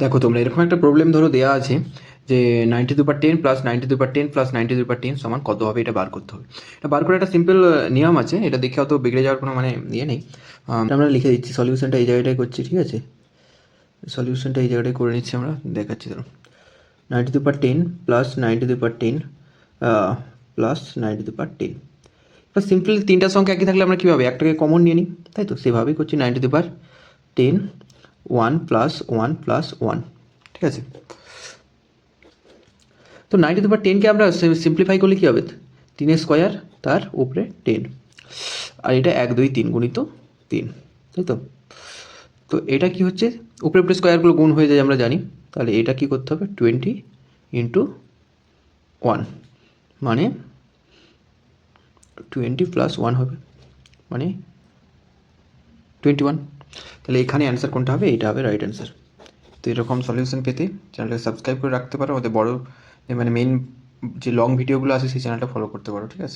দেখো তোমরা এরকম একটা প্রবলেম ধরো দেওয়া আছে যে 92/10 প্লাস 92/10 প্লাস 92/10 সমান কত হবে, এটা বার করতে হবে। এটা বার করে একটা সিম্পল নিয়ম আছে, এটা দেখে অত বিগড়ে যাওয়ার কোনো মানে ইয়ে নেই। আমরা লিখে দিচ্ছি, সলিউশনটা এই জায়গাটায় করছি, ঠিক আছে? সলিউশনটা এই জায়গাটায় করে নিচ্ছি, আমরা দেখাচ্ছি। ধরো 92/10 প্লাস 92/10 প্লাস 92/10। এবার সিম্পল তিনটা সংখ্যা একই থাকলে আমরা কীভাবে একটাকে কমন নিয়ে নিই, তাই তো? সেভাবেই করছি। 92/10 1 প্লাস 1 প্লাস 1, ঠিক আছে? তো 92/10কে আমরা সিম্পলিফাই করলে কী হবে? 3 স্কোয়ার তার উপরে 10, আর এটা 1 2 3 গুণিত 3, তাই তো? তো এটা কি হচ্ছে, উপরে উপরে স্কোয়ারগুলো গুণ হয়ে যায় আমরা জানি। তাহলে এটা কি করতে হবে, 20 ইন্টু 1, মানে 20 প্লাস 1 হবে, মানে 21। তাহলে এখানে অ্যান্সার কোনটা হবে? এইটা হবে রাইট অ্যান্সার। তো এরকম সলিউশন পেতে চ্যানেলটাকে সাবস্ক্রাইব করে রাখতে পারো, ওদের বড় মানে মেন যে লং ভিডিওগুলো আছে সেই চ্যানেলটা ফলো করতে পারো, ঠিক আছে?